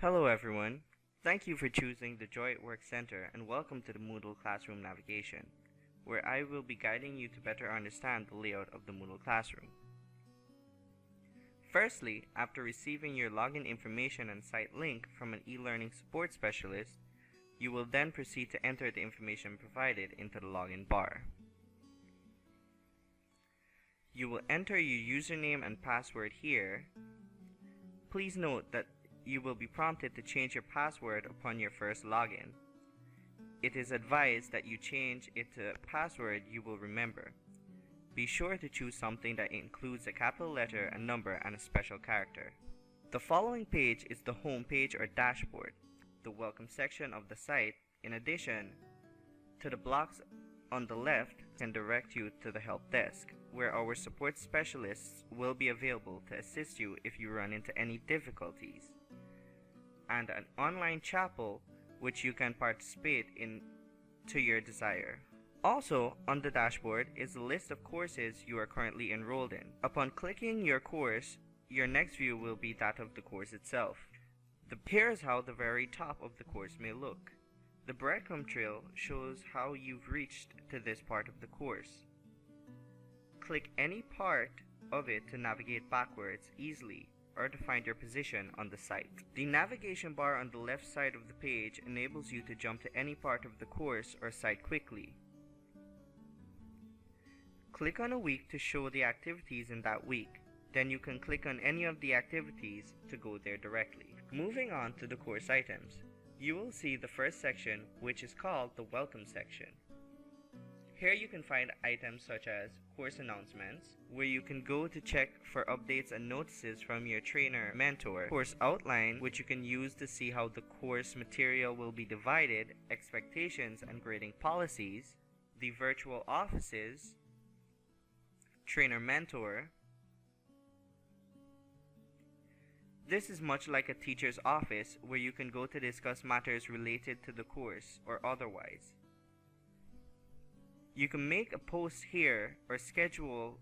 Hello everyone, thank you for choosing the Joy at Work Center and welcome to the Moodle Classroom Navigation, where I will be guiding you to better understand the layout of the Moodle Classroom. Firstly, after receiving your login information and site link from an e-learning support specialist, you will then proceed to enter the information provided into the login bar. You will enter your username and password here. Please note that you will be prompted to change your password upon your first login. It is advised that you change it to a password you will remember. Be sure to choose something that includes a capital letter, a number, and a special character. The following page is the home page or dashboard, the welcome section of the site. In addition to the blocks on the left can direct you to the help desk, where our support specialists will be available to assist you if you run into any difficulties, and an online chapel which you can participate in to your desire. Also on the dashboard is a list of courses you are currently enrolled in. Upon clicking your course, your next view will be that of the course itself. Here is how the very top of the course may look. The breadcrumb trail shows how you've reached to this part of the course. Click any part of it to navigate backwards easily or to find your position on the site. The navigation bar on the left side of the page enables you to jump to any part of the course or site quickly. Click on a week to show the activities in that week. Then you can click on any of the activities to go there directly. Moving on to the course items, you will see the first section, which is called the Welcome section. Here you can find items such as course announcements, where you can go to check for updates and notices from your trainer mentor, course outline, which you can use to see how the course material will be divided, expectations and grading policies, the virtual offices, trainer mentor. This is much like a teacher's office where you can go to discuss matters related to the course or otherwise. You can make a post here or schedule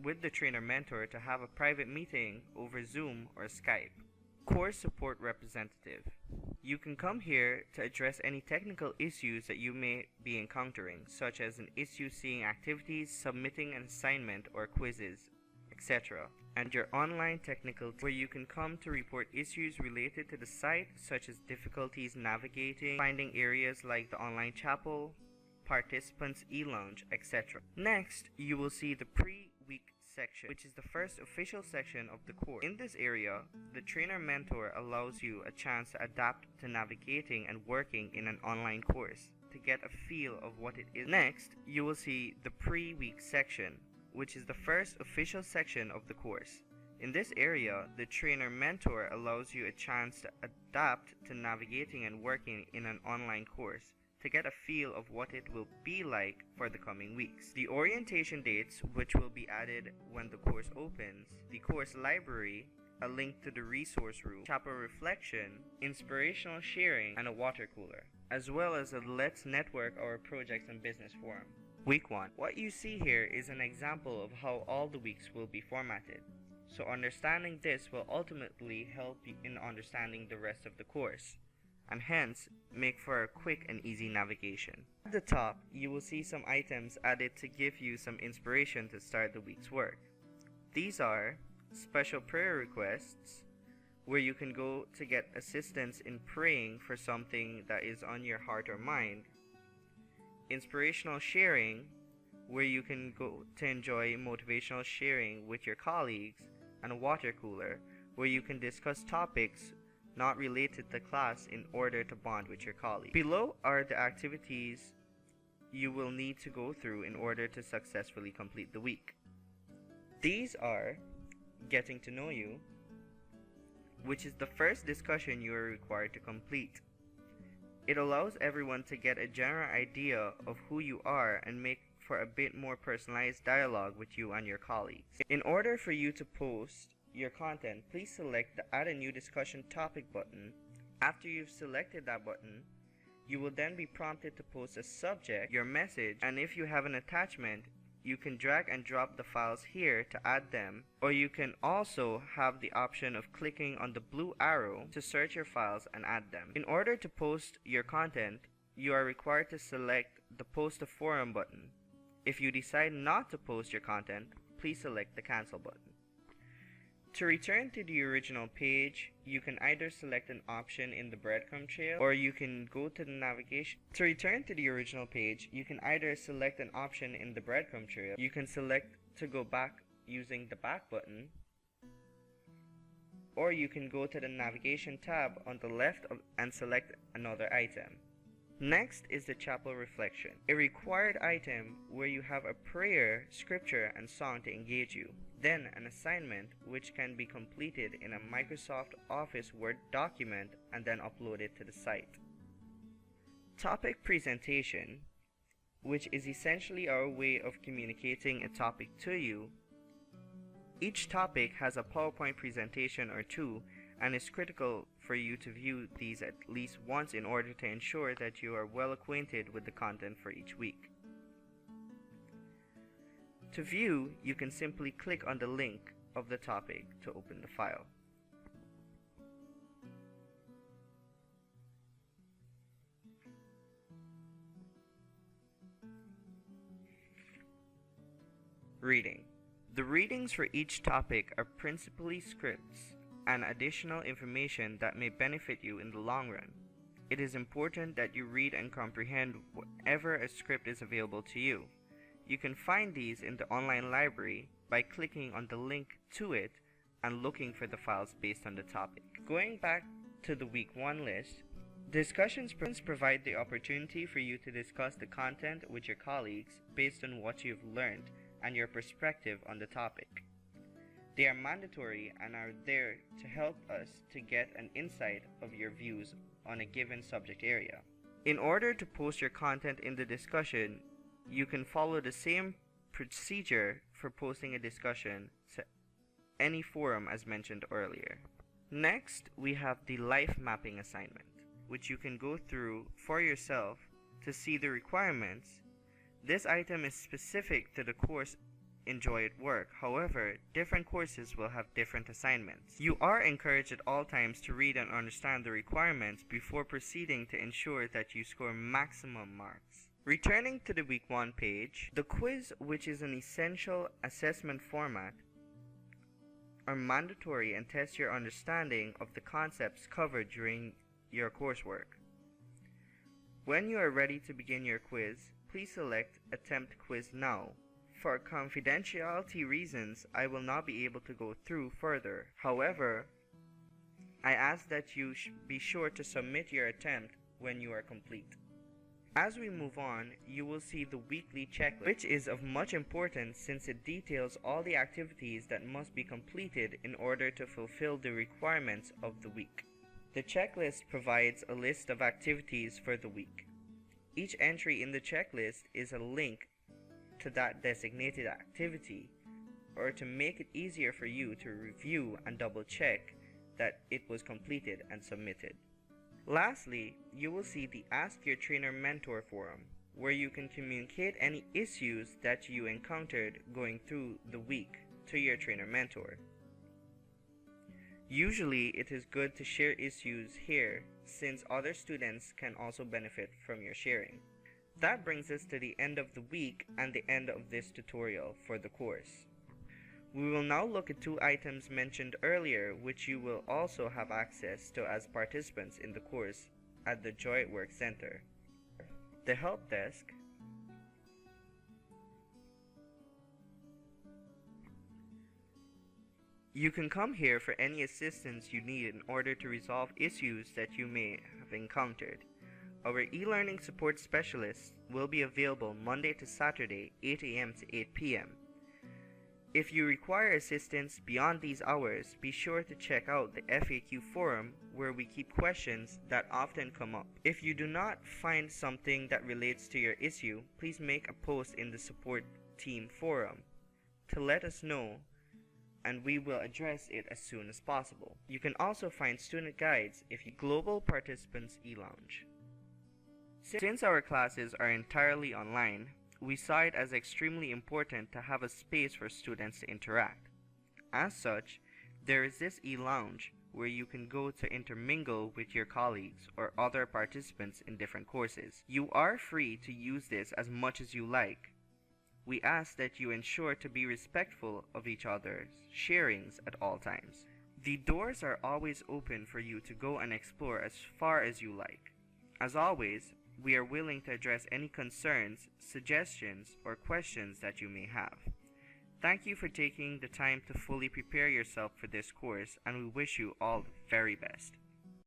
with the trainer mentor to have a private meeting over Zoom or Skype. Course support representative. You can come here to address any technical issues that you may be encountering, such as an issue seeing activities, submitting an assignment or quizzes, etc. And your online technical where you can come to report issues related to the site, such as difficulties navigating, finding areas like the online chapel, participants e-lounge, etc. Next, you will see the pre-week section, which is the first official section of the course. In this area, the trainer mentor allows you a chance to adapt to navigating and working in an online course to get a feel of what it is. Next, you will see the pre-week section, which is the first official section of the course. In this area, the trainer mentor allows you a chance to adapt to navigating and working in an online course to get a feel of what it will be like for the coming weeks. The orientation dates, which will be added when the course opens, the course library, a link to the resource room, chapel reflection, inspirational sharing, and a water cooler, as well as a Let's Network our projects and business forum. Week 1. What you see here is an example of how all the weeks will be formatted. So understanding this will ultimately help you in understanding the rest of the course, and hence make for a quick and easy navigation. At the top, you will see some items added to give you some inspiration to start the week's work. These are special prayer requests, where you can go to get assistance in praying for something that is on your heart or mind. Inspirational sharing, where you can go to enjoy motivational sharing with your colleagues, and a water cooler, where you can discuss topics not related to class in order to bond with your colleagues. Below are the activities you will need to go through in order to successfully complete the week. These are getting to know you, which is the first discussion you are required to complete. It allows everyone to get a general idea of who you are and make for a bit more personalized dialogue with you and your colleagues. In order for you to post your content, please select the Add a New Discussion Topic button. After you've selected that button, you will then be prompted to post a subject, your message, and if you have an attachment, you can drag and drop the files here to add them, or you can also have the option of clicking on the blue arrow to search your files and add them. In order to post your content, you are required to select the Post to Forum button. If you decide not to post your content, please select the Cancel button. To return to the original page, you can either select an option in the breadcrumb trail, or you can go to the navigation. To return to the original page, you can either select an option in the breadcrumb trail, you can select to go back using the back button, or you can go to the navigation tab on the left and select another item. Next is the chapel reflection, a required item where you have a prayer, scripture, and song to engage you. Then an assignment which can be completed in a Microsoft Office Word document and then uploaded to the site. Topic presentation, which is essentially our way of communicating a topic to you. Each topic has a PowerPoint presentation or two, and is critical for you to view these at least once in order to ensure that you are well acquainted with the content for each week. To view, you can simply click on the link of the topic to open the file. Reading. The readings for each topic are principally scripts and additional information that may benefit you in the long run. It is important that you read and comprehend whatever a script is available to you. You can find these in the online library by clicking on the link to it and looking for the files based on the topic. Going back to the Week 1 list, discussions provide the opportunity for you to discuss the content with your colleagues based on what you've learned and your perspective on the topic. They are mandatory and are there to help us to get an insight of your views on a given subject area. In order to post your content in the discussion, you can follow the same procedure for posting a discussion to any forum as mentioned earlier. Next, we have the life mapping assignment, which you can go through for yourself to see the requirements. This item is specific to the course Enjoy at Work. However, different courses will have different assignments. You are encouraged at all times to read and understand the requirements before proceeding to ensure that you score maximum marks. Returning to the Week 1 page, the quiz, which is an essential assessment format, are mandatory and test your understanding of the concepts covered during your coursework. When you are ready to begin your quiz, please select Attempt Quiz Now. For confidentiality reasons, I will not be able to go through further. However, I ask that you be sure to submit your attempt when you are complete. As we move on, you will see the weekly checklist, which is of much importance since it details all the activities that must be completed in order to fulfill the requirements of the week. The checklist provides a list of activities for the week. Each entry in the checklist is a link to that designated activity, or to make it easier for you to review and double check that it was completed and submitted. Lastly, you will see the Ask Your Trainer Mentor forum, where you can communicate any issues that you encountered going through the week to your trainer mentor. Usually, it is good to share issues here since other students can also benefit from your sharing. That brings us to the end of the week and the end of this tutorial for the course. We will now look at two items mentioned earlier which you will also have access to as participants in the course at the Joy at Work Center. The Help Desk, you can come here for any assistance you need in order to resolve issues that you may have encountered. Our e-learning support specialists will be available Monday to Saturday, 8 a.m. to 8 p.m. If you require assistance beyond these hours, be sure to check out the FAQ forum where we keep questions that often come up. If you do not find something that relates to your issue, please make a post in the support team forum to let us know, and we will address it as soon as possible. You can also find student guides if you Global Participants e-Lounge. Since our classes are entirely online, we saw it as extremely important to have a space for students to interact. As such, there is this e-lounge where you can go to intermingle with your colleagues or other participants in different courses. You are free to use this as much as you like. We ask that you ensure to be respectful of each other's sharings at all times. The doors are always open for you to go and explore as far as you like. As always, we are willing to address any concerns, suggestions, or questions that you may have. Thank you for taking the time to fully prepare yourself for this course, and we wish you all the very best.